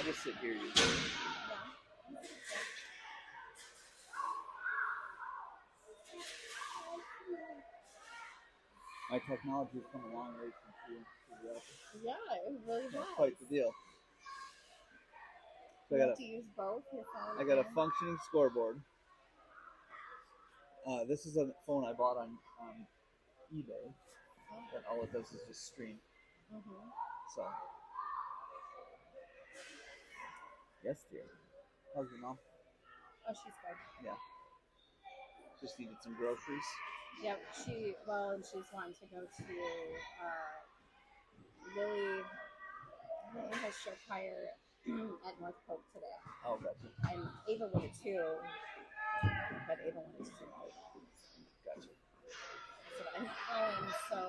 just sit here. My technology has come a long way since you went to the office. Yeah, it really has. That's quite the deal. So you have to use both your phone. I got a functioning scoreboard. This is a phone I bought on eBay. And all it does is just stream. So, yes, dear. How's your mom? Oh, she's good. Yeah. Just needed some groceries. Yep, she's wanting to go to Lily has show tire at North Polk today. Oh, gotcha. And Ava would have too, but Ava wanted to see me. Gotcha. So I'm calling, so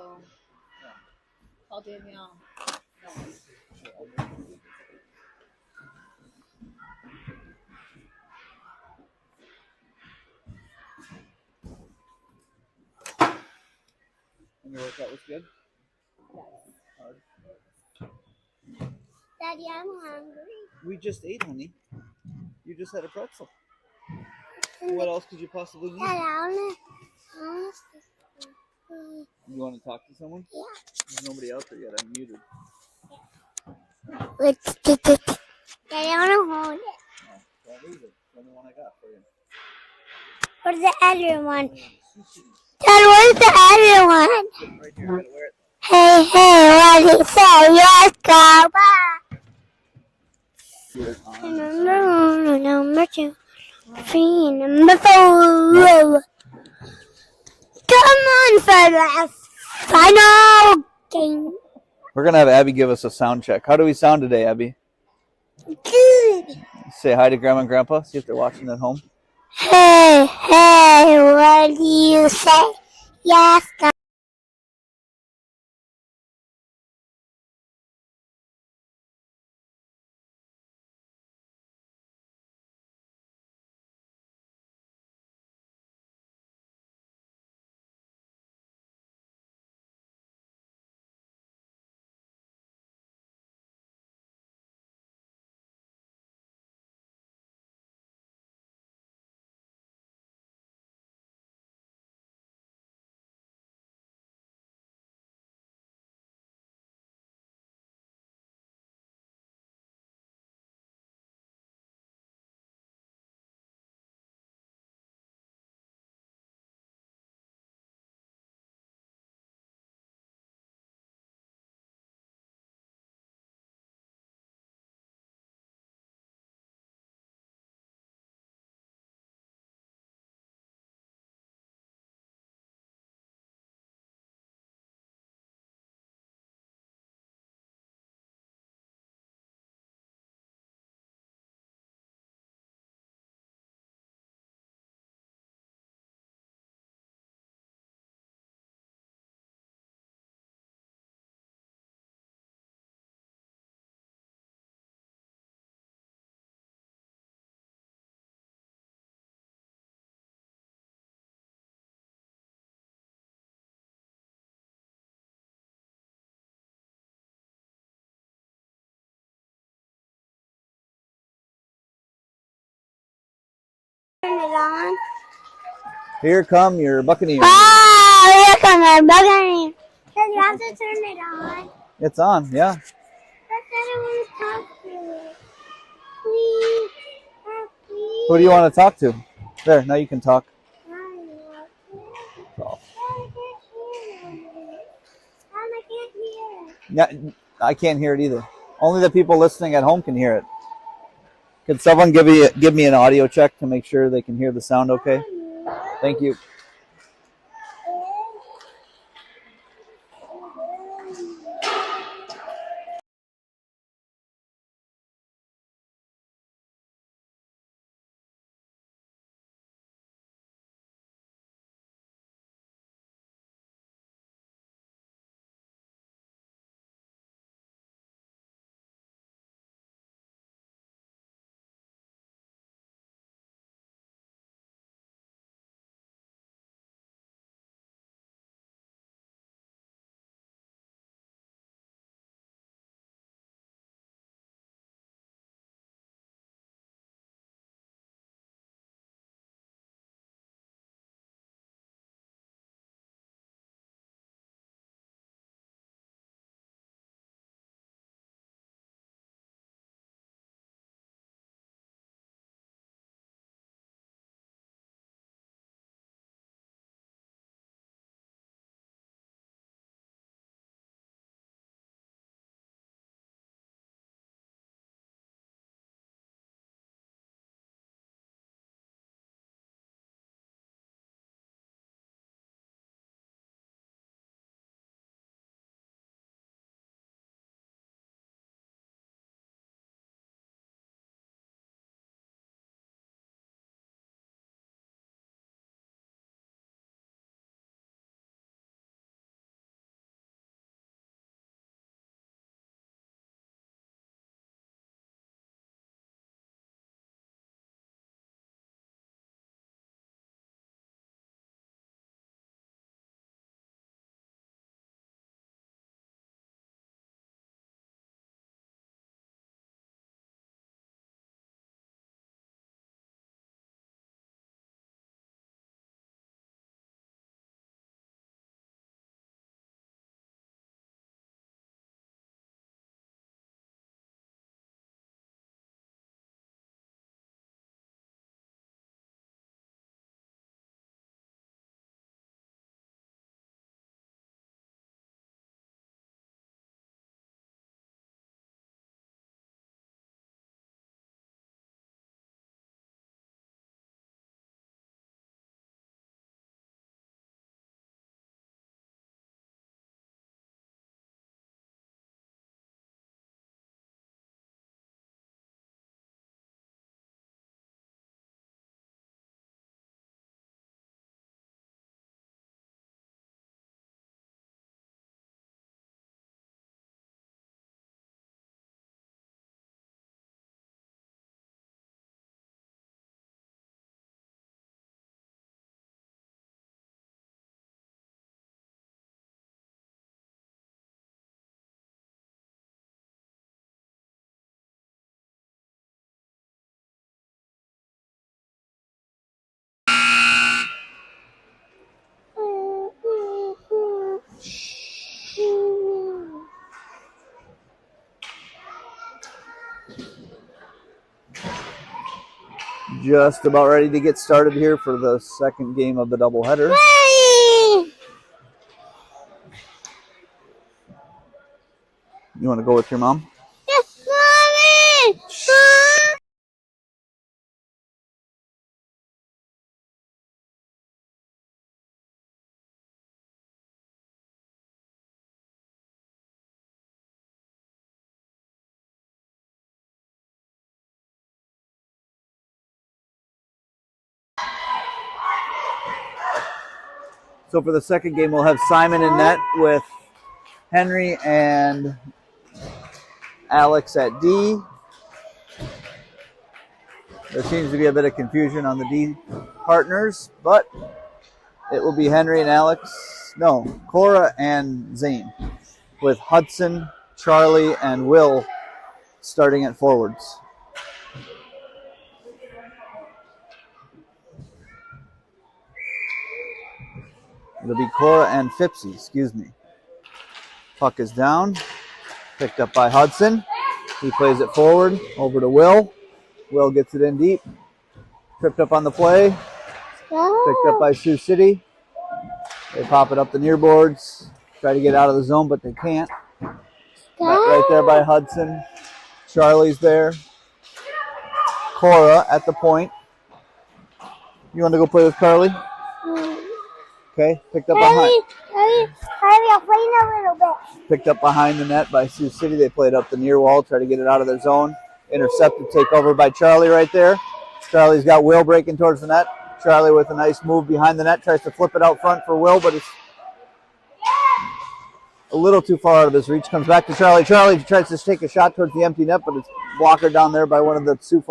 call Danielle. No. And your workout was good? Yes. Hard. Daddy, I'm hungry. We just ate, honey. You just had a pretzel. What else could you possibly need? Daddy, You want to talk to someone? Yeah. There's nobody out there yet. I'm muted. Daddy, I want to hold it. Oh, don't lose it. It's the only one I got for you. Where's the other one? Dad, where's the other one? Right here. I gotta wear it. Hey, what do you say? Let's go back. Number 2, 3, number 4. Come on for the final game. We're gonna have Abby give us a sound check. How do we sound today, Abby? Good. Say hi to Grandma and Grandpa. See if they're watching at home. Hey, what do you say? Yes, God. Turn it on. Here come your Buccaneers. Oh, here come our Buccaneers. Dad, you have to turn it on. It's on, yeah. That's what I want to talk to you. Please. Please. Who do you want to talk to? There, now you can talk. Oh. I can't hear. Yeah, I can't hear it either. Only the people listening at home can hear it. Can someone give me an audio check to make sure they can hear the sound okay? Thank you. Just about ready to get started here for the second game of the doubleheader. You want to go with your mom? Yes, Mommy! So for the second game, we'll have Simon in net with Henry and Alex at D. There seems to be a bit of confusion on the D partners, but it will be Henry and Alex. No, Cora and Zane, with Hudson, Charlie, and Will starting at forwards. It'll be Cora and Fipsy, excuse me. Puck is down, picked up by Hudson. He plays it forward, over to Will. Will gets it in deep. Tripped up on the play. Picked up by Sioux City. They pop it up the near boards. Try to get out of the zone, but they can't. Right there by Hudson. Charlie's there. Cora at the point. You want to go play with Carly? Okay, picked up behind. Harry, I'll play in a little bit. Picked up behind the net by Sioux City. They played up the near wall, try to get it out of their zone. Intercepted, take over by Charlie right there. Charlie's got Will breaking towards the net. Charlie with a nice move behind the net, tries to flip it out front for Will, but it's a little too far out of his reach. Comes back to Charlie. Charlie tries to take a shot towards the empty net, but it's blocked down there by one of the Sioux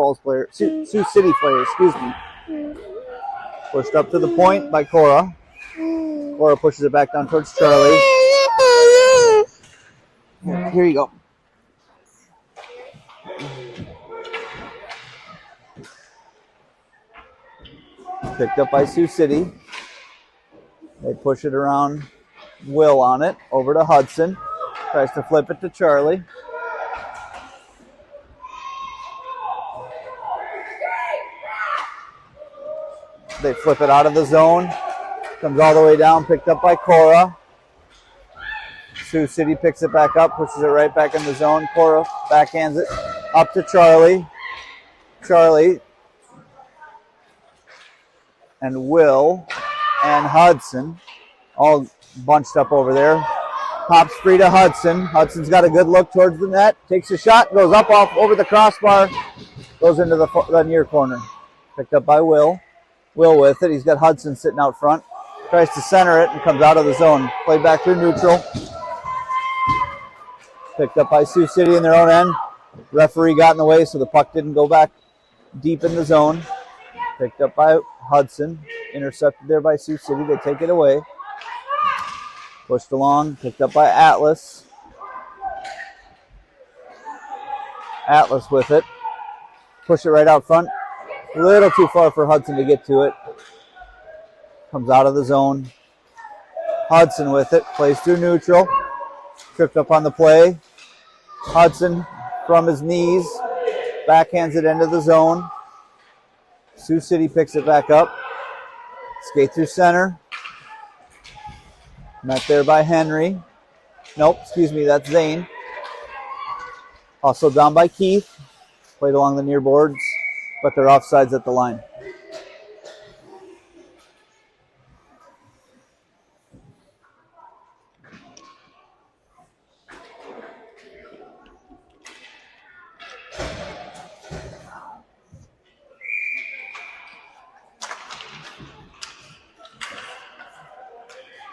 City players, excuse me. Pushed up to the point by Cora. Cora pushes it back down towards Charlie. Here you go. Picked up by Sioux City. They push it around. Will on it. Over to Hudson. Tries to flip it to Charlie. They flip it out of the zone. Comes all the way down. Picked up by Cora. Sioux City picks it back up. Pushes it right back in the zone. Cora backhands it up to Charlie. Charlie and Will and Hudson all bunched up over there. Pops free to Hudson. Hudson's got a good look towards the net. Takes a shot. Goes up off over the crossbar. Goes into the near corner. Picked up by Will. Will with it. He's got Hudson sitting out front. Tries to center it and comes out of the zone. Played back through neutral. Picked up by Sioux City in their own end. Referee got in the way, so the puck didn't go back deep in the zone. Picked up by Hudson. Intercepted there by Sioux City. They take it away. Pushed along. Picked up by Atlas. Atlas with it. Push it right out front. A little too far for Hudson to get to it. Comes out of the zone. Hudson with it. Plays through neutral. Tripped up on the play. Hudson from his knees. Backhands it into the zone. Sioux City picks it back up. Skate through center. Met there by Henry. Nope, excuse me, that's Zane. Also down by Keith. Played along the near boards, but they're offsides at the line.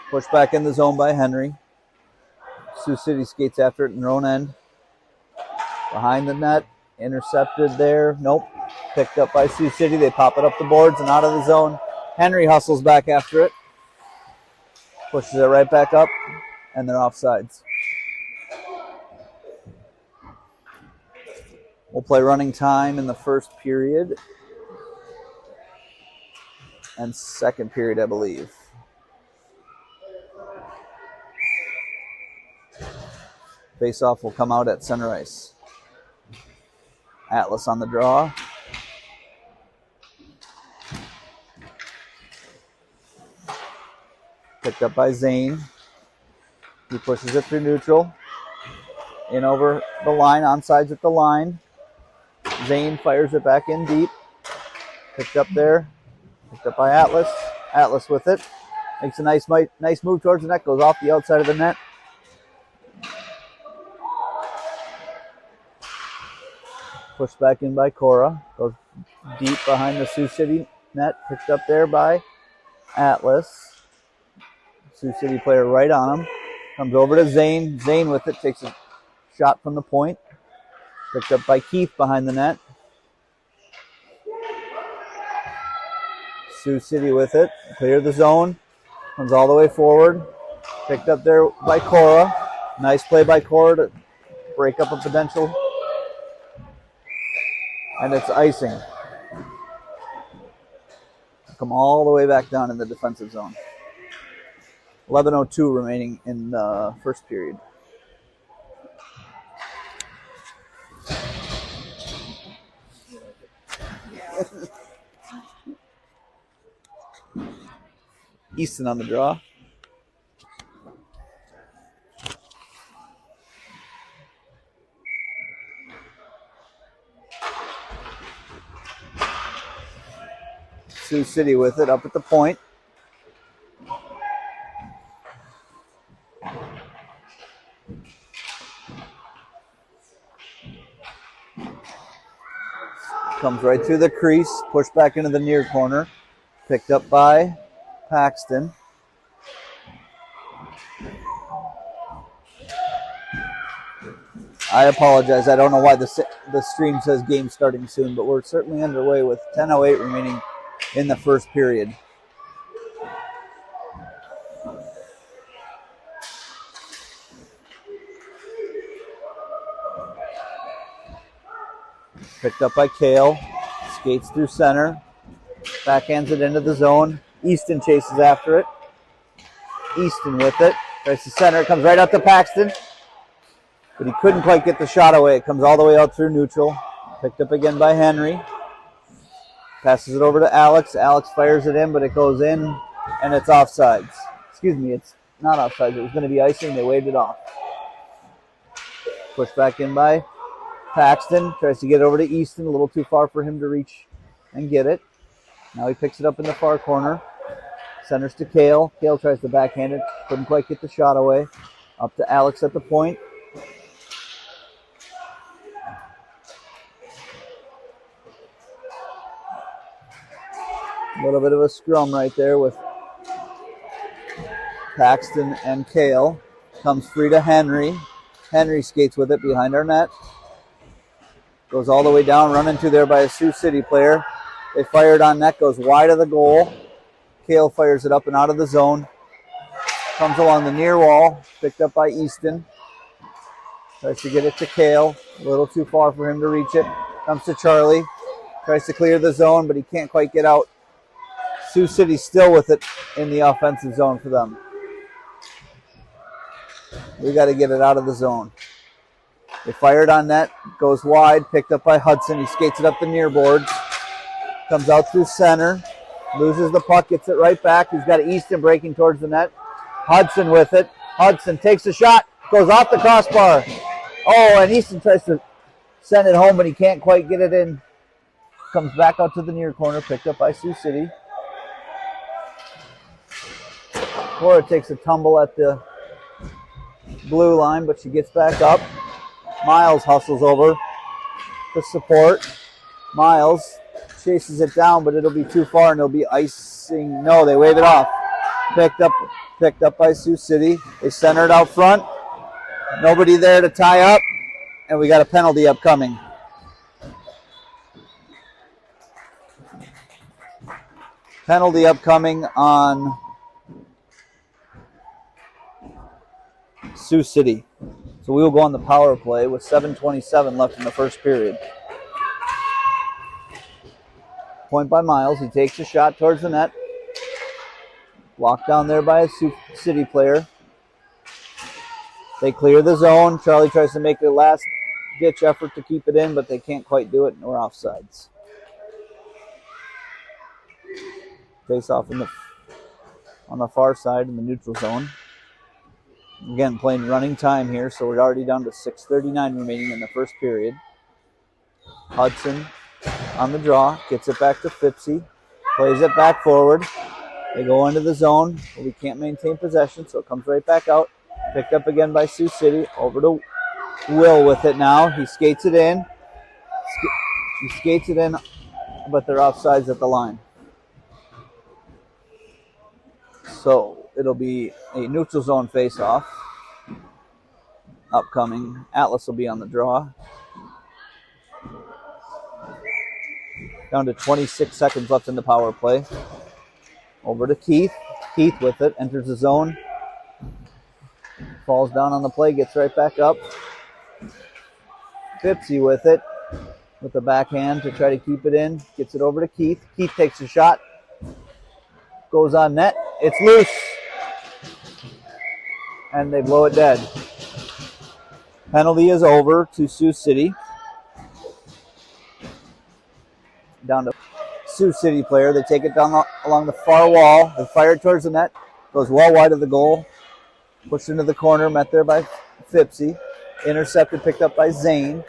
Pushed back in the zone by Henry. Sioux City skates after it in their own end. Behind the net. Intercepted there. Nope. Picked up by Sioux City. They pop it up the boards and out of the zone. Henry hustles back after it. Pushes it right back up. And they're offsides. We'll play running time in the first period. And second period, I believe. Face-off will come out at center ice. Atlas on the draw. Picked up by Zane. He pushes it through neutral. In over the line, onsides at the line. Zane fires it back in deep. Picked up there. Picked up by Atlas. Atlas with it. Makes a nice move towards the net. Goes off the outside of the net. Pushed back in by Cora. Goes deep behind the Sioux City net. Picked up there by Atlas. Sioux City player right on him. Comes over to Zane. Zane with it. Takes a shot from the point. Picked up by Keith behind the net. Sioux City with it. Clear the zone. Comes all the way forward. Picked up there by Cora. Nice play by Cora to break up a potential. And it's icing. Come all the way back down in the defensive zone. 11:02 remaining in the first period. Easton on the draw. Sioux City with it up at the point. Comes right through the crease, pushed back into the near corner. Picked up by Paxton. I apologize. I don't know why the stream says game starting soon, but we're certainly underway with 10:08 remaining in the first period. Picked up by Kale. Skates through center. Backhands it into the zone. Easton chases after it. Easton with it. Tries to center. It comes right up to Paxton. But he couldn't quite get the shot away. It comes all the way out through neutral. Picked up again by Henry. Passes it over to Alex. Alex fires it in, but it goes in, and it's offsides. Excuse me, it's not offsides. It was going to be icing. They waved it off. Pushed back in by Paxton. Tries to get over to Easton. A little too far for him to reach and get it. Now he picks it up in the far corner. Centers to Kale. Kale tries to backhand it. Couldn't quite get the shot away. Up to Alex at the point. A little bit of a scrum right there with Paxton and Kale. Comes free to Henry. Henry skates with it behind our net. Goes all the way down, run into there by a Sioux City player. They fired on net, goes wide of the goal. Kale fires it up and out of the zone. Comes along the near wall, picked up by Easton. Tries to get it to Kale. A little too far for him to reach it. Comes to Charlie. Tries to clear the zone, but he can't quite get out. Sioux City still with it in the offensive zone for them. We got to get it out of the zone. They fired on net, goes wide, picked up by Hudson. He skates it up the near boards. Comes out through center, loses the puck, gets it right back. He's got Easton breaking towards the net. Hudson with it. Hudson takes a shot, goes off the crossbar. Oh, and Easton tries to send it home, but he can't quite get it in. Comes back out to the near corner, picked up by Sioux City. Cora takes a tumble at the blue line, but she gets back up. Miles hustles over to support. Miles chases it down, but it'll be too far and it'll be icing. No, they wave it off. Picked up by Sioux City. They center it out front. Nobody there to tie up, and we got a penalty upcoming. Penalty upcoming on Sioux City. So we will go on the power play with 7:27 left in the first period. Point by Miles. He takes a shot towards the net. Blocked down there by a Sioux City player. They clear the zone. Charlie tries to make a last-ditch effort to keep it in, but they can't quite do it, and we're offsides. Face off on the far side in the neutral zone. Again, playing running time here, so we're already down to 6:39 remaining in the first period. Hudson on the draw, gets it back to Fipsy, plays it back forward. They go into the zone, but we can't maintain possession, so it comes right back out. Picked up again by Sioux City. Over to Will with it now. He skates it in. But they're offsides at the line. So it'll be a neutral zone face-off. Upcoming. Atlas will be on the draw. Down to 26 seconds left in the power play. Over to Keith. Keith with it. Enters the zone. Falls down on the play. Gets right back up. Fipsy with it. With the backhand to try to keep it in. Gets it over to Keith. Keith takes a shot. Goes on net. It's loose. And they blow it dead. Penalty is over to Sioux City. Down to Sioux City player. They take it down along the far wall. They fire it towards the net. Goes well wide of the goal. Pushed into the corner. Met there by Fipsy. Intercepted. Picked up by Zane.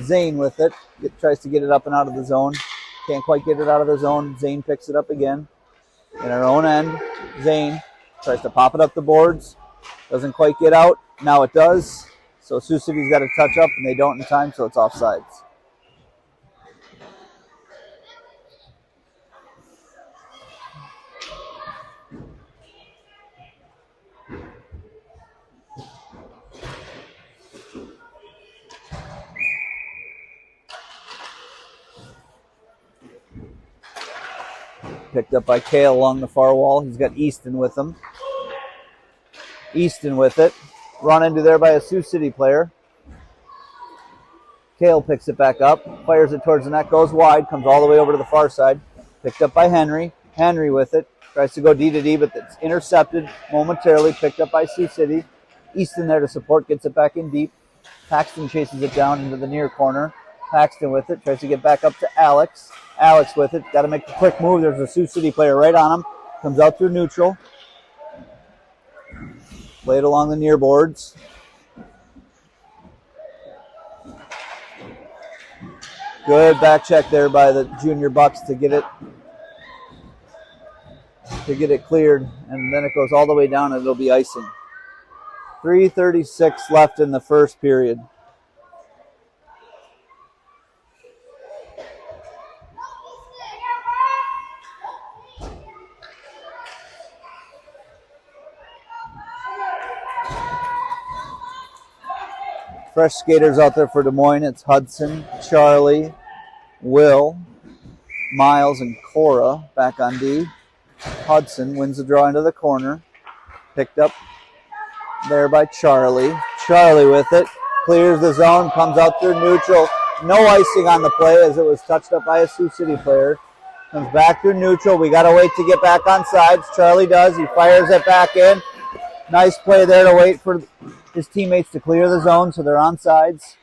Zane with it. Tries to get it up and out of the zone. Can't quite get it out of the zone. Zane picks it up again. In our own end. Zane tries to pop it up the boards. Doesn't quite get out. Now it does. So Sioux City's got to touch up, and they don't in time, so it's offsides. Picked up by Kale along the far wall. He's got Easton with him. Easton with it. Run into there by a Sioux City player. Kale picks it back up. Fires it towards the net. Goes wide. Comes all the way over to the far side. Picked up by Henry. Henry with it. Tries to go D to D, but it's intercepted momentarily. Picked up by Sioux City. Easton there to support. Gets it back in deep. Paxton chases it down into the near corner. Paxton with it. Tries to get back up to Alex. Alex with it. Got to make a quick move. There's a Sioux City player right on him. Comes out through neutral. Played along the near boards. Good back check there by the junior Bucs to get it cleared, and then it goes all the way down and it'll be icing. 3:36 left in the first period. Fresh skaters out there for Des Moines. It's Hudson, Charlie, Will, Miles, and Cora back on D. Hudson wins the draw into the corner. Picked up there by Charlie. Charlie with it. Clears the zone. Comes out through neutral. No icing on the play as it was touched up by a Sioux City player. Comes back through neutral. We got to wait to get back on sides. Charlie does. He fires it back in. Nice play there to wait for his teammates to clear the zone, so they're on sides.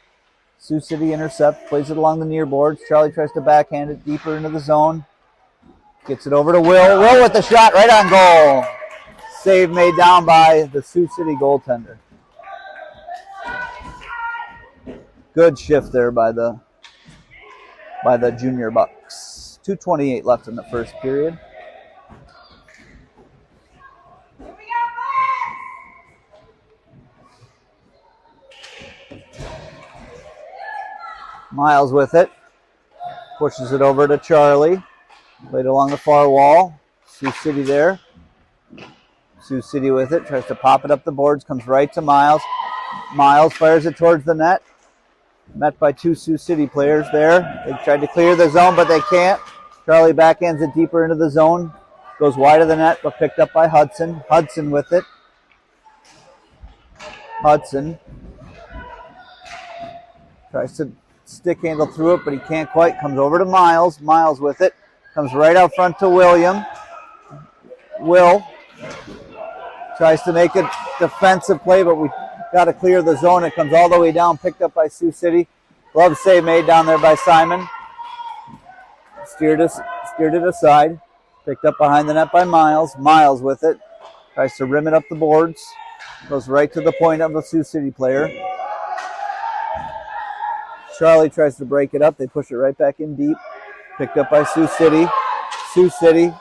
Sioux City intercept, plays it along the near boards. Charlie tries to backhand it deeper into the zone. Gets it over to Will. Will with the shot right on goal. Save made down by the Sioux City goaltender. Good shift there by the junior Bucs. 2:28 left in the first period. Miles with it. Pushes it over to Charlie. Played along the far wall. Sioux City there. Sioux City with it. Tries to pop it up the boards. Comes right to Miles. Miles fires it towards the net. Met by two Sioux City players there. They tried to clear the zone, but they can't. Charlie backhands it deeper into the zone. Goes wide of the net, but picked up by Hudson. Hudson with it. Hudson tries to stick handle through it, but he can't quite. Comes over to Miles. Miles with it. Comes right out front to William. Will tries to make a defensive play, but we got to clear the zone. It comes all the way down, picked up by Sioux City. Glove save made down there by Simon. Steered it aside. Picked up behind the net by Miles. Miles with it. Tries to rim it up the boards. Goes right to the point of a Sioux City player. Charlie tries to break it up. They push it right back in deep. Picked up by Sioux City. Sioux City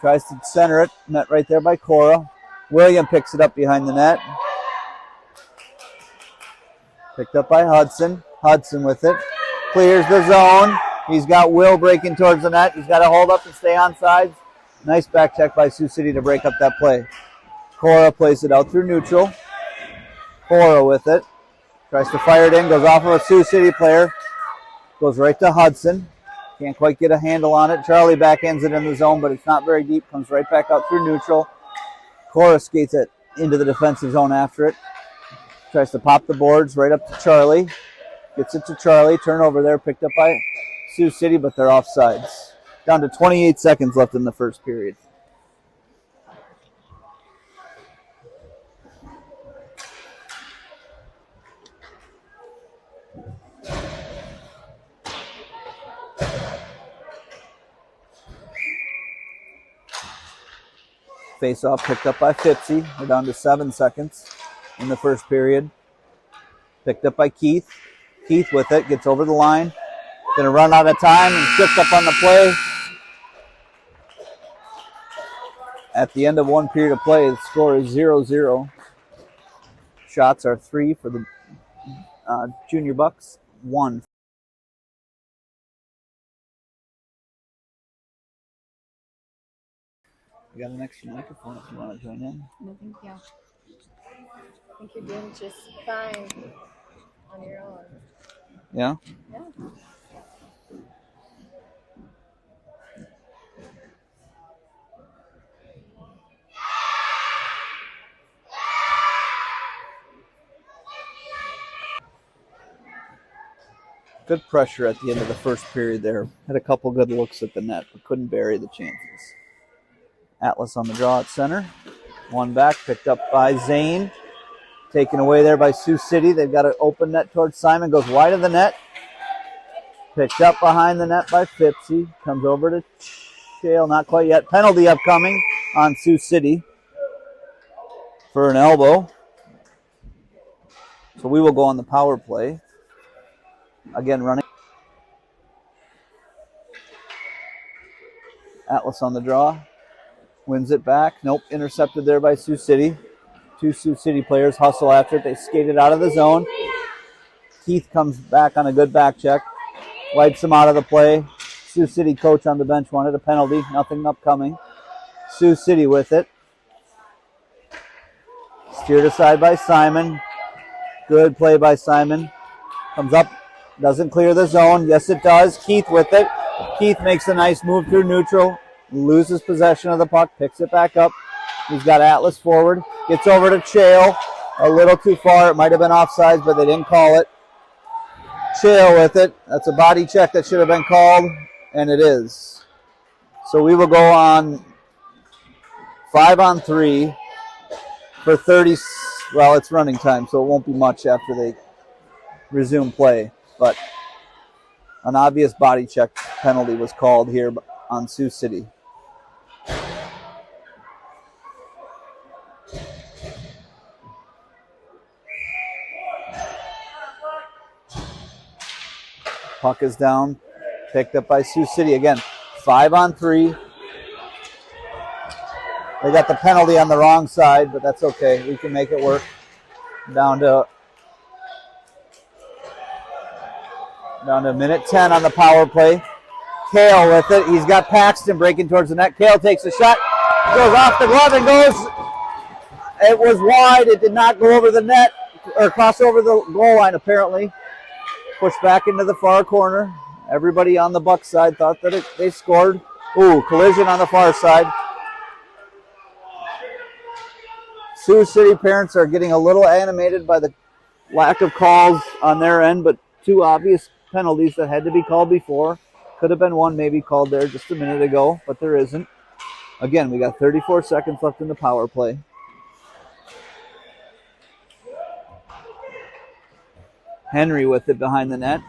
tries to center it. Met right there by Cora. William picks it up behind the net. Picked up by Hudson. Hudson with it. Clears the zone. He's got Will breaking towards the net. He's got to hold up and stay on sides. Nice back check by Sioux City to break up that play. Cora plays it out through neutral. Cora with it. Tries to fire it in. Goes off of a Sioux City player. Goes right to Hudson. Can't quite get a handle on it. Charlie backhands it in the zone, but it's not very deep. Comes right back out through neutral. Cora skates it into the defensive zone after it. Tries to pop the boards right up to Charlie. Gets it to Charlie. Turnover there picked up by Sioux City, but they're offsides. Down to 28 seconds left in the first period. Face-off picked up by Fipsy. We're down to 7 seconds in the first period. Picked up by Keith. Keith with it. Gets over the line. Going to run out of time and tripped up on the play. At the end of one period of play, the score is 0-0. Shots are 3 for the Junior Bucs, 1. We got an extra microphone if you want to join in. No, thank you. I think you're doing just fine on your own. Yeah? Yeah. Good pressure at the end of the first period there. Had a couple good looks at the net, but couldn't bury the chances. Atlas on the draw at center. One back, picked up by Zane. Taken away there by Sioux City. They've got an open net towards Simon. Goes wide of the net. Picked up behind the net by Fipsy. Comes over to Shale. Not quite yet. Penalty upcoming on Sioux City for an elbow. So we will go on the power play. Again, running. Atlas on the draw. Wins it back. Nope, intercepted there by Sioux City. Two Sioux City players hustle after it. They skate it out of the zone. Keith comes back on a good back check. Wipes him out of the play. Sioux City coach on the bench wanted a penalty. Nothing upcoming. Sioux City with it. Steered aside by Simon. Good play by Simon. Comes up. Doesn't clear the zone. Yes, it does. Keith with it. Keith makes a nice move through neutral. Loses possession of the puck. Picks it back up. He's got Atlas forward. Gets over to Chael. A little too far. It might have been offsides, but they didn't call it. Chael with it. That's a body check that should have been called, and it is. So we will go on 5-on-3 for 30. Well, it's running time, so it won't be much after they resume play. But an obvious body check penalty was called here on Sioux City. Puck is down, picked up by Sioux City. Again, 5-on-3. They got the penalty on the wrong side, but that's okay. We can make it work. Down to minute 10 on the power play. Kale with it. He's got Paxton breaking towards the net. Kale takes a shot, goes off the glove and goes. It was wide. It did not go over the net or cross over the goal line, apparently. Pushed back into the far corner. Everybody on the Bucs side thought that they scored. Ooh, collision on the far side. Sioux City parents are getting a little animated by the lack of calls on their end, but two obvious penalties that had to be called before. Could have been one maybe called there just a minute ago, but there isn't. Again, we got 34 seconds left in the power play. Henry with it behind the net.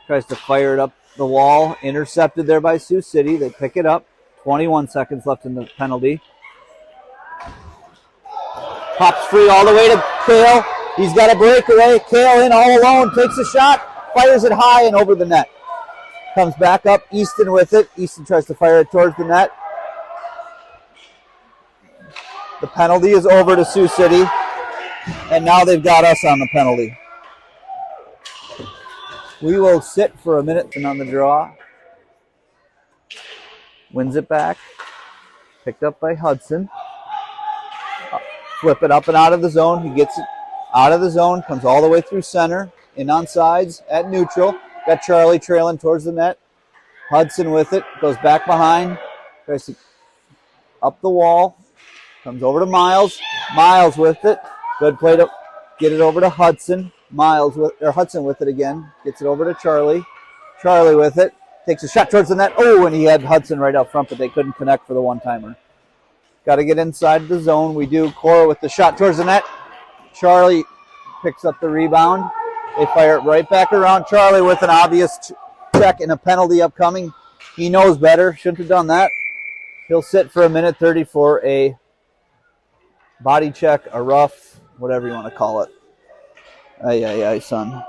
Tries to fire it up the wall. Intercepted there by Sioux City. They pick it up. 21 seconds left in the penalty. Pops free all the way to Kale. He's got a breakaway. Kale in all alone. Takes a shot. Fires it high and over the net. Comes back up. Easton with it. Easton tries to fire it towards the net. The penalty is over to Sioux City. And now they've got us on the penalty. We will sit for a minute and on the draw. Wins it back. Picked up by Hudson. Flip it up and out of the zone. He gets it out of the zone. Comes all the way through center. In on sides at neutral. Got Charlie trailing towards the net. Hudson with it. Goes back behind. Tries to up the wall. Comes over to Miles. Miles with it. Good play to get it over to Hudson. Hudson with it again. Gets it over to Charlie. Charlie with it. Takes a shot towards the net. Oh, and he had Hudson right out front, but they couldn't connect for the one-timer. Got to get inside the zone. We do. Cora with the shot towards the net. Charlie picks up the rebound. They fire it right back around. Charlie with an obvious check and a penalty upcoming. He knows better. Shouldn't have done that. He'll sit for a minute 30 for a body check, a rough, whatever you want to call it. Ay, son.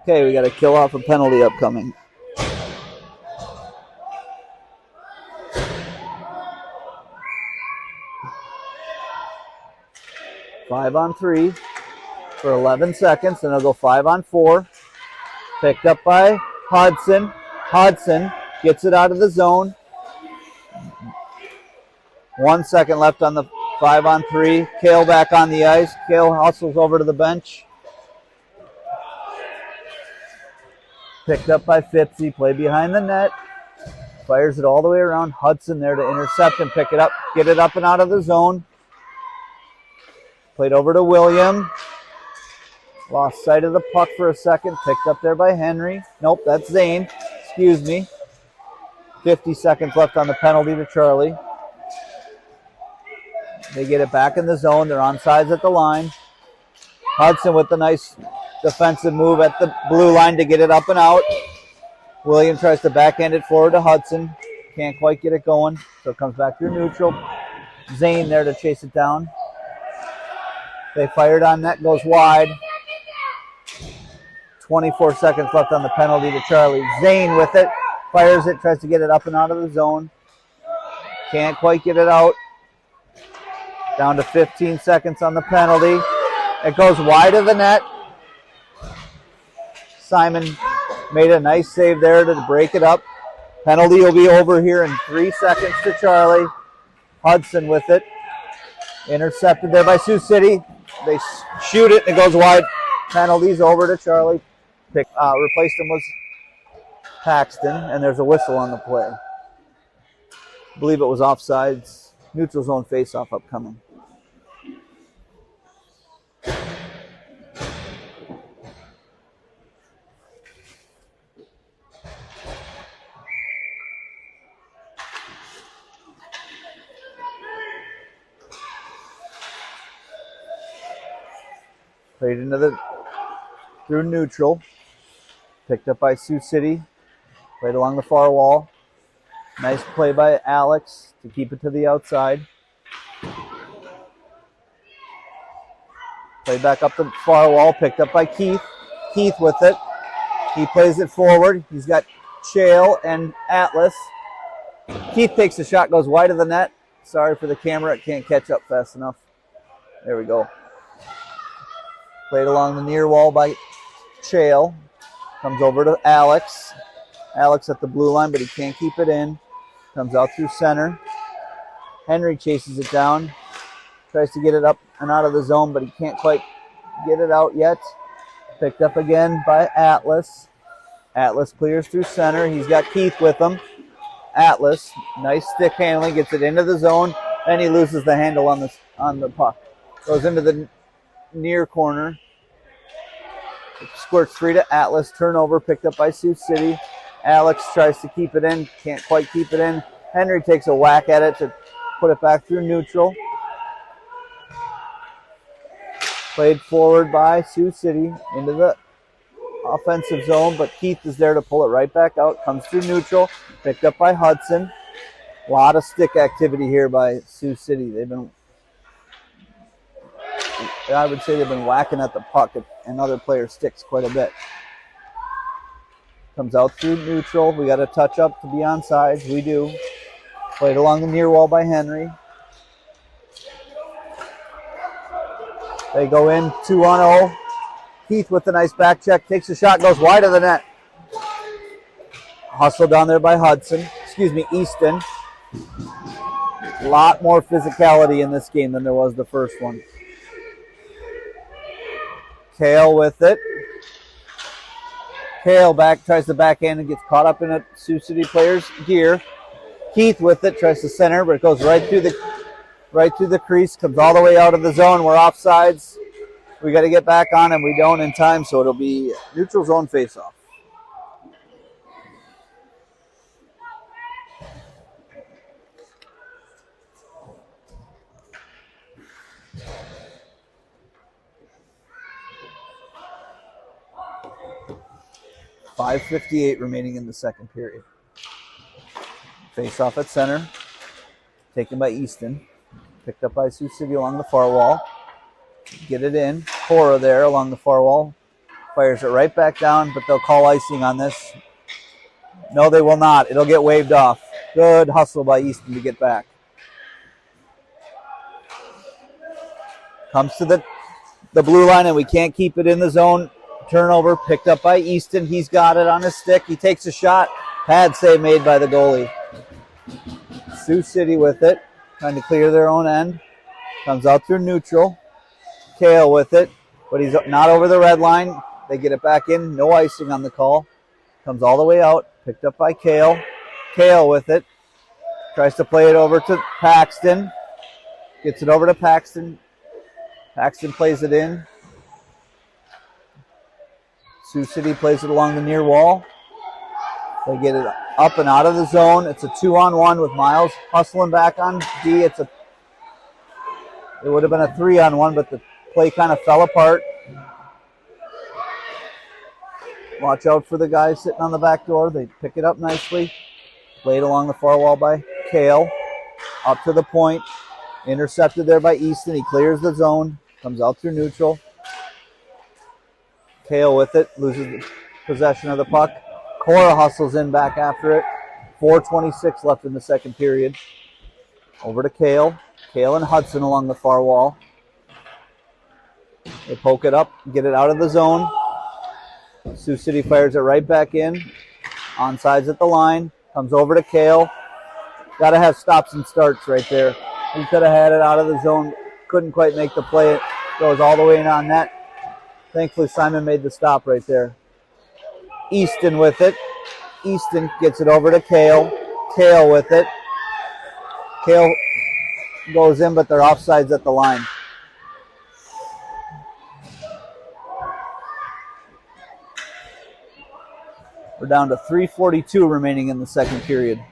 Okay, we got to kill off a penalty upcoming. Five on three for 11 seconds, and they'll go 5 on 4. Picked up by Hudson. Hudson gets it out of the zone. 1 second left on the 5 on 3. Kale back on the ice. Kale hustles over to the bench. Picked up by Fipsy. Play behind the net. Fires it all the way around. Hudson there to intercept and pick it up. Get it up and out of the zone. Played over to William. Lost sight of the puck for a second. Picked up there by Henry. Nope, that's Zane. Excuse me. 50 seconds left on the penalty to Charlie. They get it back in the zone. They're on sides at the line. Hudson with the nice defensive move at the blue line to get it up and out. William tries to backhand it forward to Hudson. Can't quite get it going, so it comes back through neutral. Zane there to chase it down. They fired on net, goes wide. 24 seconds left on the penalty to Charlie. Zane with it. Fires it, tries to get it up and out of the zone. Can't quite get it out. Down to 15 seconds on the penalty. It goes wide of the net. Simon made a nice save there to break it up. Penalty will be over here in 3 seconds to Charlie. Hudson with it. Intercepted there by Sioux City. They shoot it and it goes wide. Penalties over to Charlie. Replaced him was Paxton, and there's a whistle on the play. I believe it was offsides. Neutral zone face-off upcoming. Played through neutral. Picked up by Sioux City. Played along the far wall. Nice play by Alex to keep it to the outside. Played back up the far wall. Picked up by Keith. Keith with it. He plays it forward. He's got Chale and Atlas. Keith takes the shot, goes wide of the net. Sorry for the camera, it can't catch up fast enough. There we go. Played along the near wall by Chale. Comes over to Alex. Alex at the blue line, but he can't keep it in. Comes out through center. Henry chases it down. Tries to get it up and out of the zone, but he can't quite get it out yet. Picked up again by Atlas. Atlas clears through center. He's got Keith with him. Atlas, nice stick handling, gets it into the zone, and he loses the handle on the puck. Goes into the near corner. It squirts free to Atlas. Turnover picked up by Sioux City. Alex tries to keep it in. Can't quite keep it in. Henry takes a whack at it to put it back through neutral. Played forward by Sioux City into the offensive zone, but Keith is there to pull it right back out. Comes through neutral, picked up by Hudson. A lot of stick activity here by Sioux City. I would say they've been whacking at the puck and other players' sticks quite a bit. Comes out through neutral. We got a touch up to be on sides. We do. Played along the near wall by Henry. They go in 2-on-0. Keith with a nice back check, takes a shot, goes wide of the net. Hustle down there by Easton. A lot more physicality in this game than there was the first one. Kale with it. Kale tries to backhand and gets caught up in a Sioux City player's gear. Keith with it, tries to center, but it goes right through the crease, comes all the way out of the zone. We're offsides. We got to get back on, and we don't in time, so it'll be neutral zone faceoff. .5:58 remaining in the second period. Face off at center. Taken by Easton. Picked up by Sioux City along the far wall. Get it in. Cora there along the far wall. Fires it right back down, but they'll call icing on this. No, they will not. It'll get waved off. Good hustle by Easton to get back. Comes to the blue line, and we can't keep it in the zone. Turnover picked up by Easton. He's got it on his stick. He takes a shot. Pad save made by the goalie. Sioux City with it. Trying to clear their own end. Comes out through neutral. Kale with it. But he's not over the red line. They get it back in. No icing on the call. Comes all the way out. Picked up by Kale. Kale with it. Tries to play it over to Paxton. Gets it over to Paxton. Paxton plays it in. Sioux City plays it along the near wall. They get it up and out of the zone. It's a 2-on-1 with Miles hustling back on D. It would have been a 3-on-1, but the play kind of fell apart. Watch out for the guys sitting on the back door. They pick it up nicely. Played along the far wall by Kale. Up to the point. Intercepted there by Easton. He clears the zone. Comes out through neutral. Kale with it. Loses possession of the puck. Cora hustles in back after it. 4:26 left in the second period. Over to Kale. Kale and Hudson along the far wall. They poke it up, get it out of the zone. Sioux City fires it right back in. Onsides at the line. Comes over to Kale. Got to have stops and starts right there. He could have had it out of the zone. Couldn't quite make the play. It goes all the way in on net. Thankfully, Simon made the stop right there. Easton with it. Easton gets it over to Kale. Kale with it. Kale goes in, but they're offsides at the line. We're down to 3:42 remaining in the second period.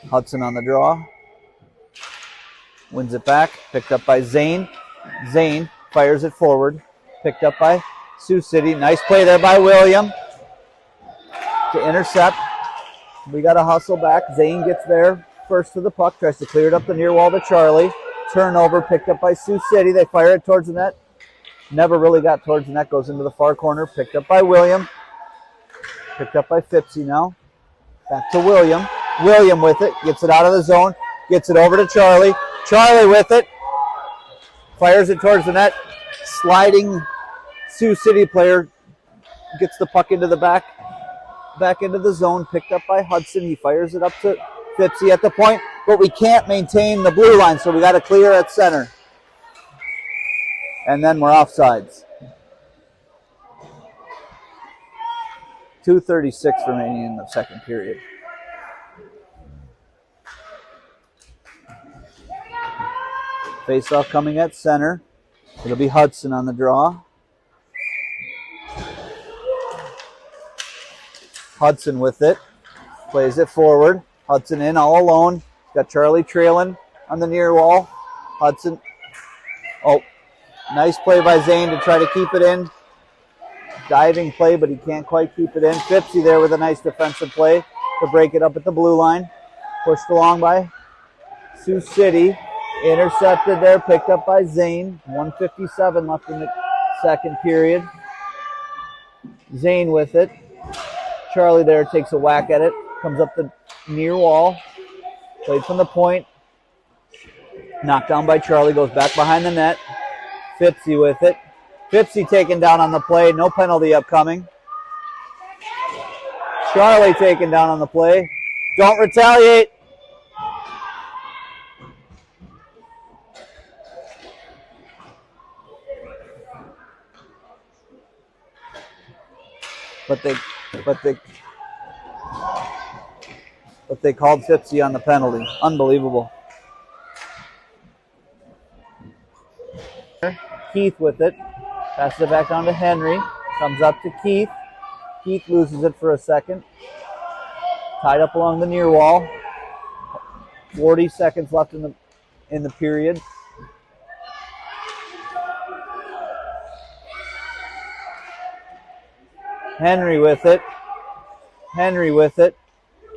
Hudson on the draw. Wins it back. Picked up by Zane. Zane fires it forward. Picked up by Sioux City. Nice play there by William to intercept. We got to hustle back. Zane gets there first to the puck. Tries to clear it up the near wall to Charlie. Turnover picked up by Sioux City. They fire it towards the net. Never really got towards the net. Goes into the far corner. Picked up by William. Picked up by Fipsy now. Back to William. William with it. Gets it out of the zone. Gets it over to Charlie. Charlie with it. Fires it towards the net. Sliding Sioux City player gets the puck into the back into the zone. Picked up by Hudson. He fires it up to Fipsy at the point, but we can't maintain the blue line, so we got to clear at center. And then we're offsides. 2:36 remaining in the second period. Face-off coming at center. It'll be Hudson on the draw. Hudson with it. Plays it forward. Hudson in all alone. Got Charlie trailing. on the near wall. Hudson. Oh, nice play by Zane to try to keep it in. Diving play, but he can't quite keep it in. Fipsy there with a nice defensive play to break it up at the blue line. Pushed along by Sioux City. Intercepted there, picked up by Zane. 1:57 left in the second period. Zane with it. Charlie there takes a whack at it. Comes up the near wall. Played from the point. Knocked down by Charlie. Goes back behind the net. Fipsy with it. Fipsy taken down on the play. No penalty upcoming. Charlie taken down on the play. Don't retaliate. But they called Fipsy on the penalty. Unbelievable. Keith with it. Passes it back down to Henry. Comes up to Keith. Keith loses it for a second. Tied up along the near wall. 40 seconds left in the period. Henry with it. Henry with it.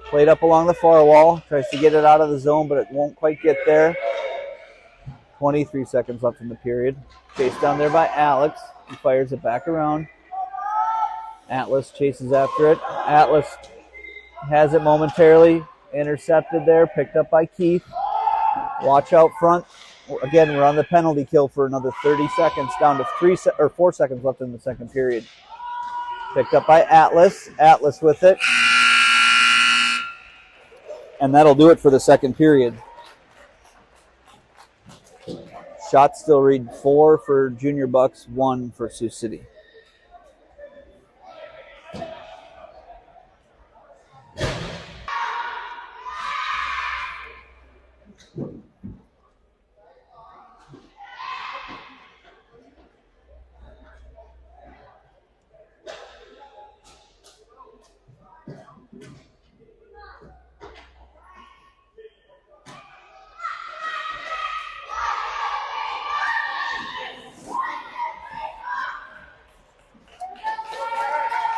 Played up along the far wall. Tries to get it out of the zone, but it won't quite get there. 23 seconds left in the period. Chased down there by Alex. He fires it back around. Atlas chases after it. Atlas has it momentarily. Intercepted there. Picked up by Keith. Watch out front. Again, we're on the penalty kill for another 30 seconds. Down to 4 seconds left in the second period. Picked up by Atlas. Atlas with it. And that'll do it for the second period. Shots still read 4 for Junior Bucs, 1 for Sioux City.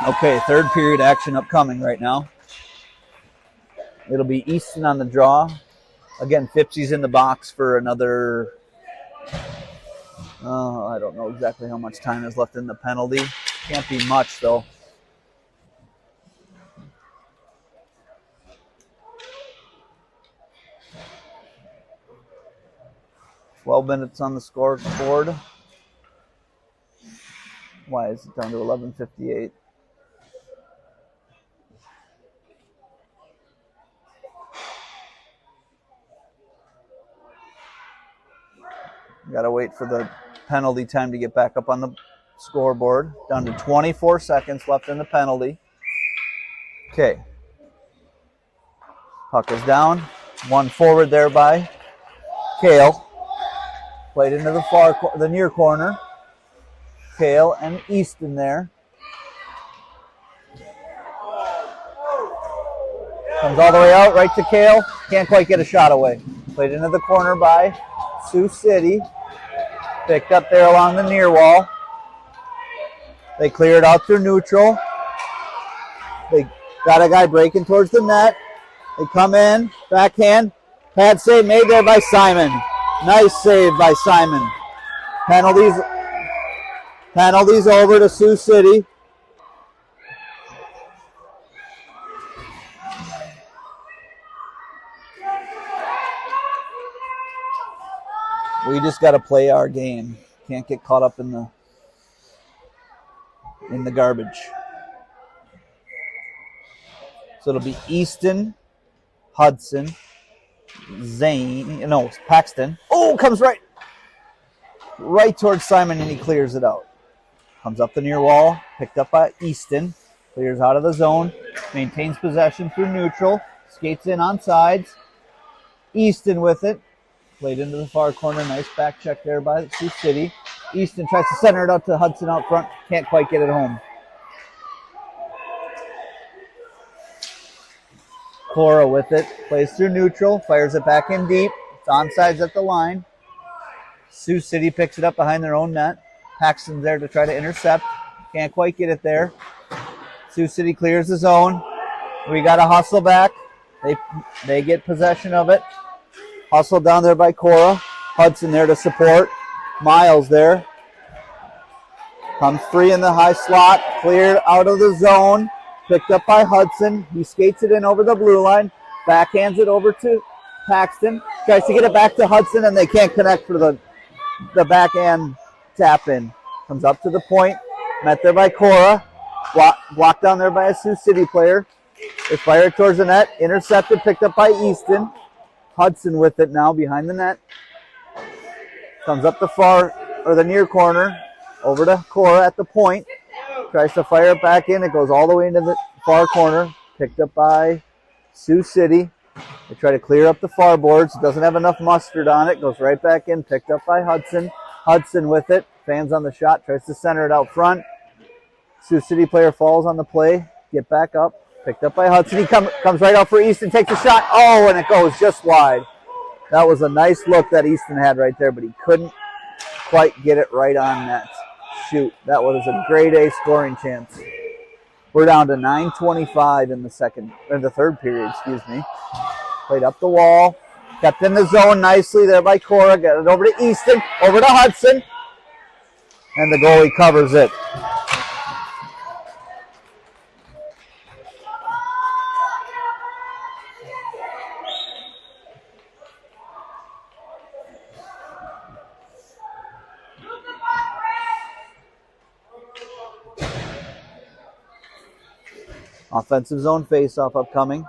Okay, third period action upcoming right now. It'll be Easton on the draw. Again, Fipsy's in the box for another, I don't know exactly how much time is left in the penalty. Can't be much, though. "12 minutes on the scoreboard." Why is it down to 11:58? Got to wait for the penalty time to get back up on the scoreboard. Down to 24 seconds left in the penalty. Okay. Puck is down. One forward there by Kale. Played into the near corner. Kale and Easton there. Comes all the way out, right to Kale. Can't quite get a shot away. Played into the corner by Sioux City. Picked up there along the near wall. They clear it out through neutral. They got a guy breaking towards the net. They come in, backhand. Pad save made there by Simon. Nice save by Simon. Penalties over to Sioux City. We just got to play our game. Can't get caught up in the garbage. So it'll be Easton, Hudson, Paxton. Oh, comes right towards Simon, and he clears it out. Comes up the near wall, picked up by Easton. Clears out of the zone, maintains possession through neutral, skates in on sides. Easton with it. Played into the far corner. Nice back check there by Sioux City. Easton tries to center it out to Hudson out front. Can't quite get it home. Cora with it. Plays through neutral. Fires it back in deep. It's onside at the line. Sioux City picks it up behind their own net. Paxton's there to try to intercept. Can't quite get it there. Sioux City clears the zone. We got to hustle back. They get possession of it. Hustle down there by Cora. Hudson there to support. Miles there. Comes free in the high slot. Cleared out of the zone. Picked up by Hudson. He skates it in over the blue line. Backhands it over to Paxton. Tries to get it back to Hudson, and they can't connect for the backhand tap in. Comes up to the point. Met there by Cora. Blocked down there by a Sioux City player. They fire it towards the net. Intercepted, picked up by Easton. Hudson with it now behind the net. Comes up the near corner. Over to Cora at the point. Tries to fire it back in. It goes all the way into the far corner. Picked up by Sioux City. They try to clear up the far boards. Doesn't have enough mustard on it. Goes right back in. Picked up by Hudson. Hudson with it. Fans on the shot. Tries to center it out front. Sioux City player falls on the play. Get back up. Picked up by Hudson. He comes right out for Easton. Takes a shot. Oh, and it goes just wide. That was a nice look that Easton had right there, but he couldn't quite get it right on net. Shoot, that was a grade A scoring chance. We're down to 9:25 in the third period, Played up the wall. Kept in the zone nicely there by Cora. Got it over to Easton. Over to Hudson. And the goalie covers it. Offensive zone face-off upcoming.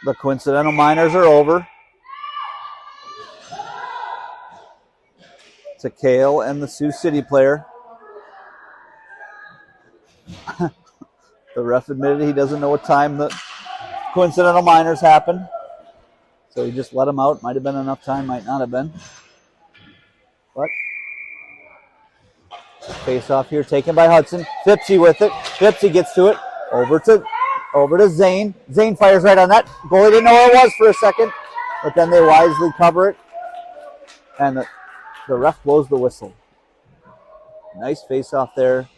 The coincidental minors are over. It's a Kale and the Sioux City player. The ref admitted he doesn't know what time the coincidental minors happened. So he just let him out. Might have been enough time, might not have been. But face off here taken by Hudson. Fipsy with it. Fipsy gets to it. Over to Zane. Zane fires right on that. Goalie didn't know where it was for a second, but then they wisely cover it. And the ref blows the whistle. Nice face off there.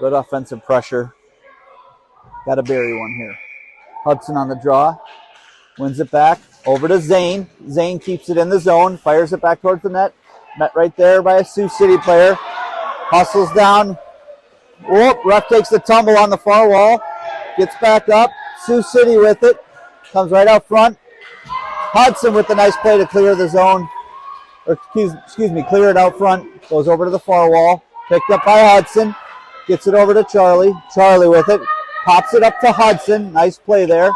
Good offensive pressure. Got to bury one here. Hudson on the draw. Wins it back. Over to Zane. Zane keeps it in the zone. Fires it back towards the net. Met right there by a Sioux City player. Hustles down. Whoop. Ref takes the tumble on the far wall. Gets back up. Sioux City with it. Comes right out front. Hudson with the nice play to clear the zone. Or excuse me, clear it out front. Goes over to the far wall. Picked up by Hudson. Gets it over to Charlie. Charlie with it. Pops it up to Hudson. Nice play there.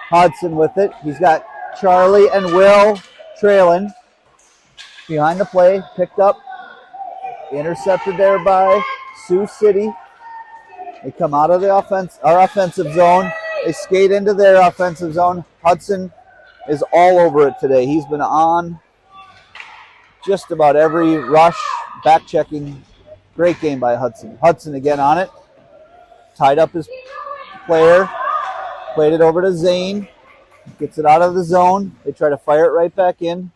Hudson with it. He's got Charlie and Will trailing. Behind the play. Picked up. Intercepted there by Sioux City. They come out of our offensive zone. They skate into their offensive zone. Hudson is all over it today. He's been on just about every rush, back checking. Great game by Hudson. Hudson again on it. Tied up his player. Played it over to Zane. Gets it out of the zone. They try to fire it right back in.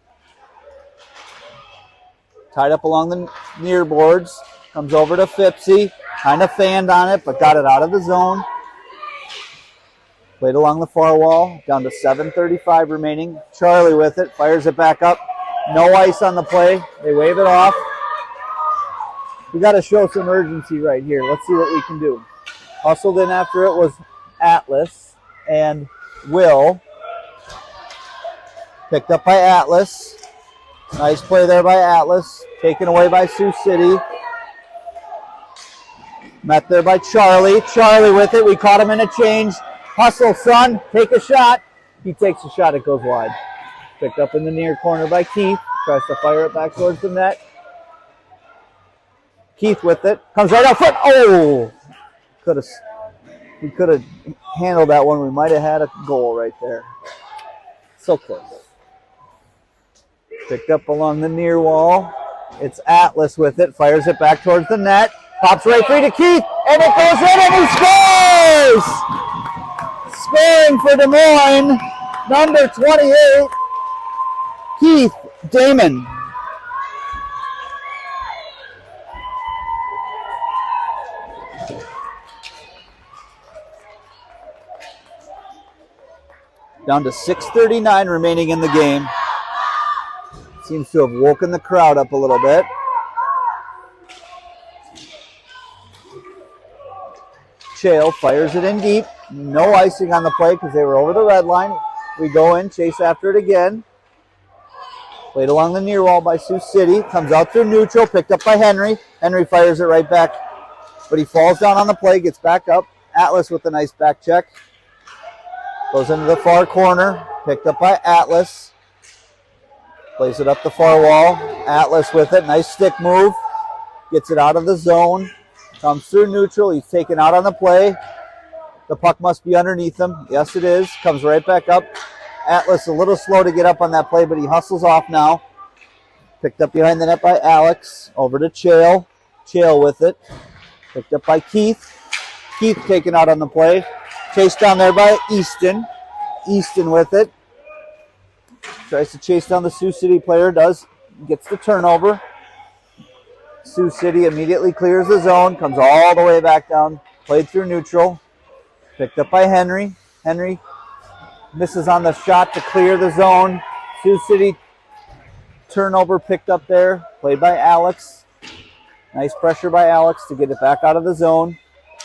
Tied up along the near boards. Comes over to Fipsy. Kind of fanned on it, but got it out of the zone. Played along the far wall. Down to 7:35 remaining. Charlie with it. Fires it back up. No ice on the play. They wave it off. We got to show some urgency right here. Let's see what we can do. Hustled in after it was Atlas and Will. Picked up by Atlas. Nice play there by Atlas. Taken away by Sioux City. Met there by Charlie. Charlie with it. We caught him in a change. Hustle, son. Take a shot. He takes a shot. It goes wide. Picked up in the near corner by Keith. Tries to fire it back towards the net. Keith with it. Comes right out front. Oh! We could have handled that one. We might have had a goal right there. So close. Picked up along the near wall. It's Atlas with it. Fires it back towards the net. Pops right free to Keith, and it goes in, and he scores! Scoring for Des Moines, number 28, Keith Damon. Down to 6:39 remaining in the game. Seems to have woken the crowd up a little bit. Chael fires it in deep. No icing on the play because they were over the red line. We go in, chase after it again. Played along the near wall by Sioux City. Comes out through neutral, picked up by Henry. Henry fires it right back, but he falls down on the play, gets back up. Atlas with a nice back check. Goes into the far corner, picked up by Atlas. Plays it up the far wall. Atlas with it, nice stick move. Gets it out of the zone. Comes through neutral, he's taken out on the play. The puck must be underneath him. Yes, it is. Comes right back up. Atlas a little slow to get up on that play, but he hustles off now. Picked up behind the net by Alex. Over to Chael. Chael with it. Picked up by Keith. Keith taken out on the play. Chased down there by Easton. Easton with it. Tries to chase down the Sioux City player. Does. Gets the turnover. Sioux City immediately clears the zone. Comes all the way back down. Played through neutral. Picked up by Henry. Henry misses on the shot to clear the zone. Sioux City turnover picked up there. Played by Alex. Nice pressure by Alex to get it back out of the zone.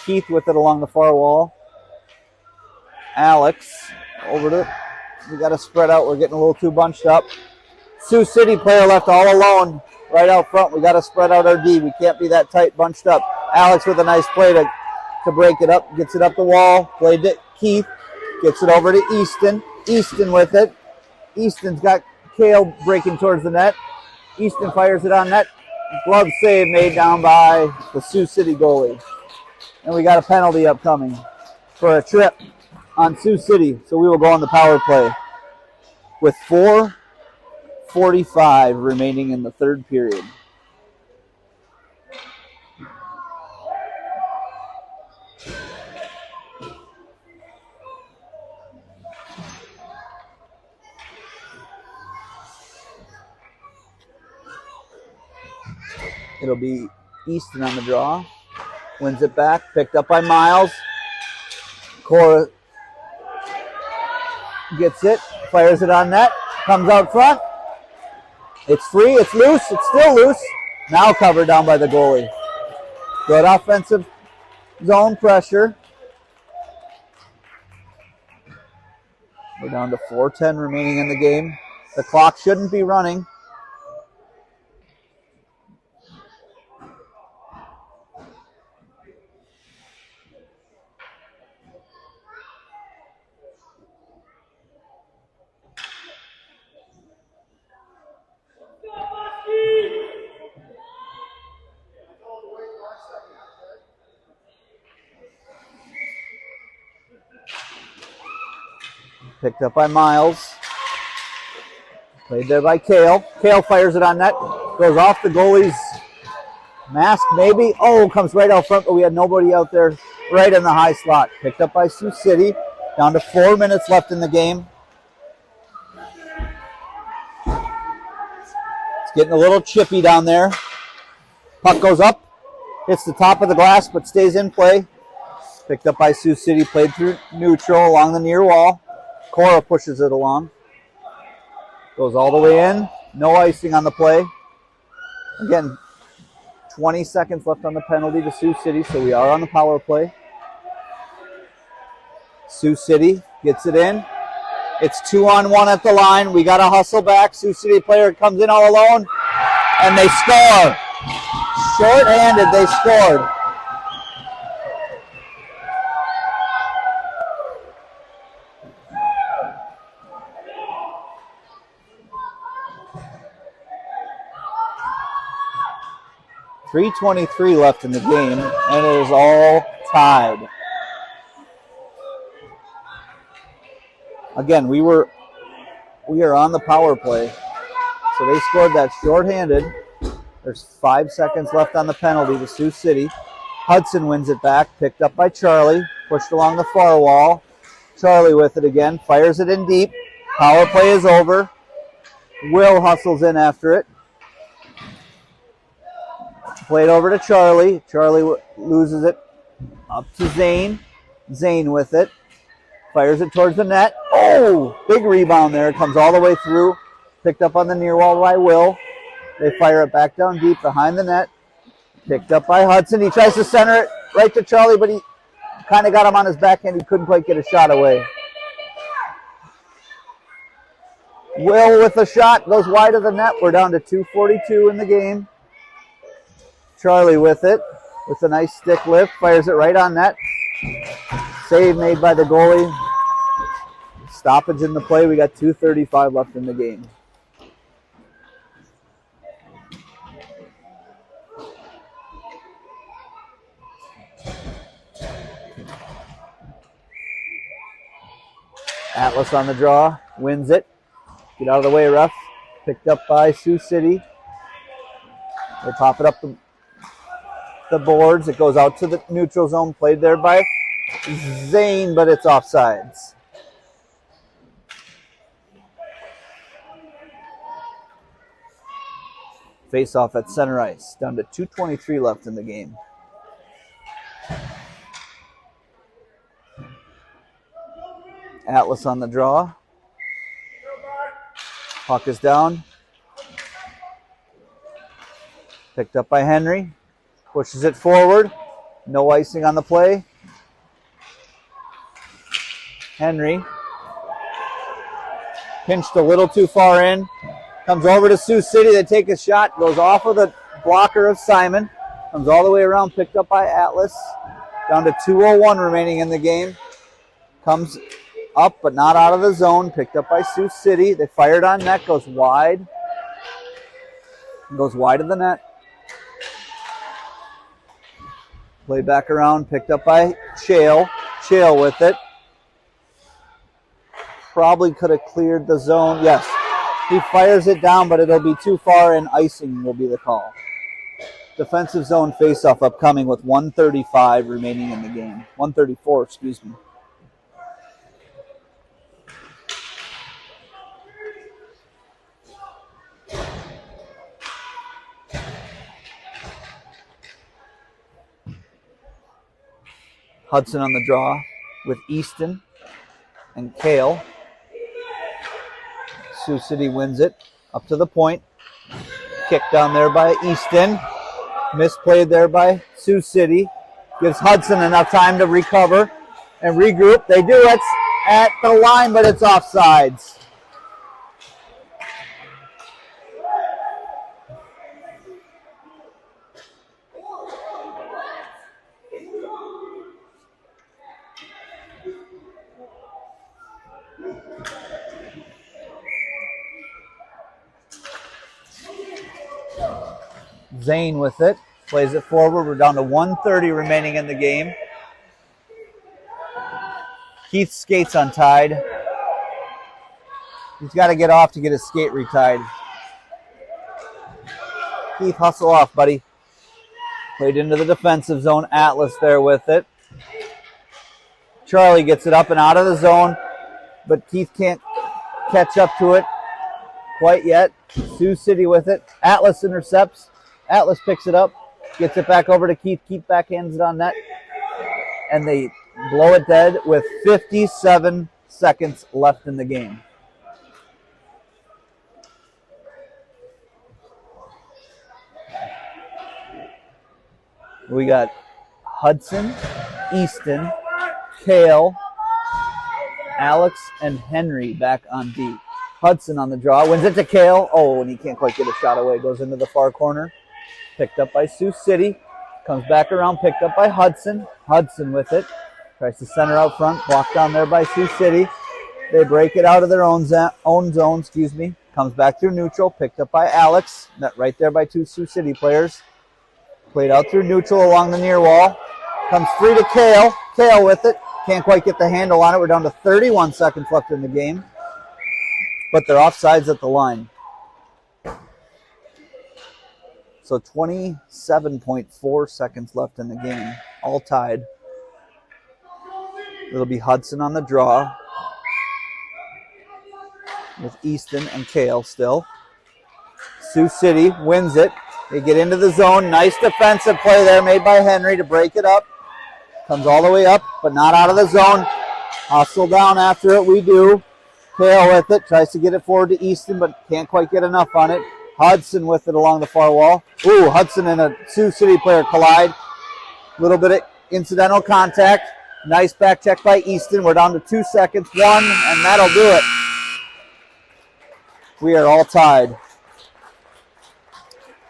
Keith with it along the far wall. Alex over to, we got to spread out. We're getting a little too bunched up. Sioux City player left all alone right out front. We got to spread out our D. We can't be that tight bunched up. Alex with a nice play to break it up. Gets it up the wall. Played it. Keith gets it over to Easton. Easton with it. Easton's got Kale breaking towards the net. Easton fires it on net. Glove save made down by the Sioux City goalie. And we got a penalty upcoming for a trip on Sioux City. So we will go on the power play with 4:45 remaining in the third period. It'll be Easton on the draw. Wins it back. Picked up by Miles. Cora gets it. Fires it on net. Comes out front. It's free. It's loose. It's still loose. Now covered down by the goalie. Good offensive zone pressure. We're down to 4:10 remaining in the game. The clock shouldn't be running. Picked up by Miles. Played there by Kale. Kale fires it on net. Goes off the goalie's mask, maybe. Oh, comes right out front, but we had nobody out there right in the high slot. Picked up by Sioux City. Down to 4 minutes left in the game. It's getting a little chippy down there. Puck goes up. Hits the top of the glass, but stays in play. Picked up by Sioux City. Played through neutral along the near wall. Cora pushes it along. Goes all the way in. No icing on the play. Again, 20 seconds left on the penalty to Sioux City, so we are on the power play. Sioux City gets it in. It's 2-on-1 at the line. We got to hustle back. Sioux City player comes in all alone, and they score. Short-handed, they scored. .323 left in the game, and it is all tied. Again, we are on the power play, so they scored that shorthanded. There's 5 seconds left on the penalty to Sioux City. Hudson wins it back, picked up by Charlie, pushed along the far wall. Charlie with it again, fires it in deep. Power play is over. Will hustles in after it. Played over to Charlie. Charlie loses it up to Zane. Zane with it. Fires it towards the net. Oh, big rebound there. Comes all the way through. Picked up on the near wall by Will. They fire it back down deep behind the net. Picked up by Hudson. He tries to center it right to Charlie, but he kind of got him on his backhand. He couldn't quite get a shot away. Will with a shot. Goes wide of the net. We're down to 2:42 in the game. Charlie with it. With a nice stick lift. Fires it right on net. Save made by the goalie. Stoppage in the play. We got 2:35 left in the game. Atlas on the draw. Wins it. Get out of the way, ref. Picked up by Sioux City. They pop it up the boards. It goes out to the neutral zone. Played there by Zane, but it's offsides. Face off at center ice. Down to 2:23 left in the game. Atlas on the draw. Puck is down. Picked up by Henry. Pushes it forward. No icing on the play. Henry. Pinched a little too far in. Comes over to Sioux City. They take a shot. Goes off of the blocker of Simon. Comes all the way around. Picked up by Atlas. Down to 2:01 remaining in the game. Comes up but not out of the zone. Picked up by Sioux City. They fired on net. Goes wide. Goes wide of the net. Played back around. Picked up by Chale. Chale with it. Probably could have cleared the zone. Yes. He fires it down, but it'll be too far, and icing will be the call. Defensive zone faceoff upcoming with 1:35 remaining in the game. 1:34, excuse me. Hudson on the draw with Easton and Kale. Sioux City wins it up to the point. Kick down there by Easton. Misplayed there by Sioux City. Gives Hudson enough time to recover and regroup. They do it at the line, but it's offsides. Zane with it. Plays it forward. We're down to 1:30 remaining in the game. Keith skates untied. He's got to get off to get his skate retied. Keith, hustle off, buddy. Played into the defensive zone. Atlas there with it. Charlie gets it up and out of the zone, but Keith can't catch up to it quite yet. Sioux City with it. Atlas intercepts. Atlas picks it up, gets it back over to Keith. Keith backhands it on net, and they blow it dead with 57 seconds left in the game. We got Hudson, Easton, Kale, Alex, and Henry back on D. Hudson on the draw, wins it to Kale. Oh, and he can't quite get a shot away. Goes into the far corner. Picked up by Sioux City. Comes back around, picked up by Hudson. Hudson with it. Tries to center out front. Blocked down there by Sioux City. They break it out of their own zone. Comes back through neutral. Picked up by Alex. Net right there by two Sioux City players. Played out through neutral along the near wall. Comes free to Kale. Kale with it. Can't quite get the handle on it. We're down to 31 seconds left in the game. But they're offsides at the line. So 27.4 seconds left in the game. All tied. It'll be Hudson on the draw with Easton and Kale still. Sioux City wins it. They get into the zone. Nice defensive play there made by Henry to break it up. Comes all the way up, but not out of the zone. Hustle down after it, we do. Kale with it, tries to get it forward to Easton, but can't quite get enough on it. Hudson with it along the far wall. Ooh, Hudson and a Sioux City player collide. A little bit of incidental contact. Nice back check by Easton. We're down to 2 seconds. One, and that'll do it. We are all tied.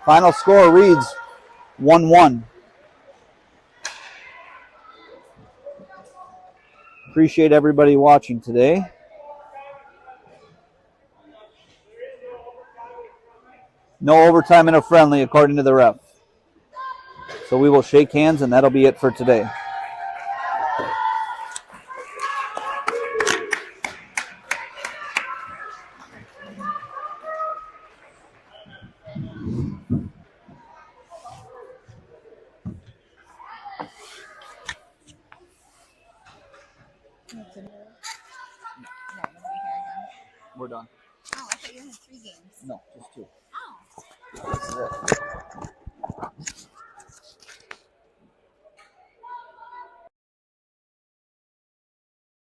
Final score reads 1-1. Appreciate everybody watching today. No overtime in a friendly, according to the ref. So we will shake hands, and that'll be it for today. We're done. Oh, I thought you had 3 games. No, just 2. Oh. This is it.